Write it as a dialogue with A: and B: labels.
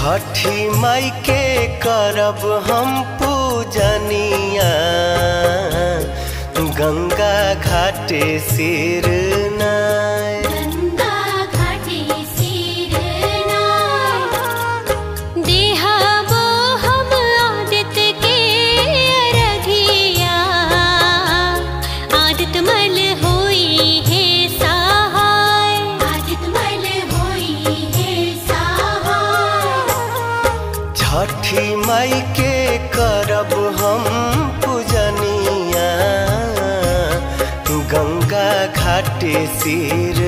A: छठी माई के करब हम पूजनिया, गंगा घाटे सिर नाय।
B: गंगा घाटे सिर नाय। देहाबो हम आदित्य के अरघिया, आदित्य मल होई है सहाय। आदित्य मल होई है सहाय।
A: छठी माई के करब हम पूजनिया, गंगा घाटे सिर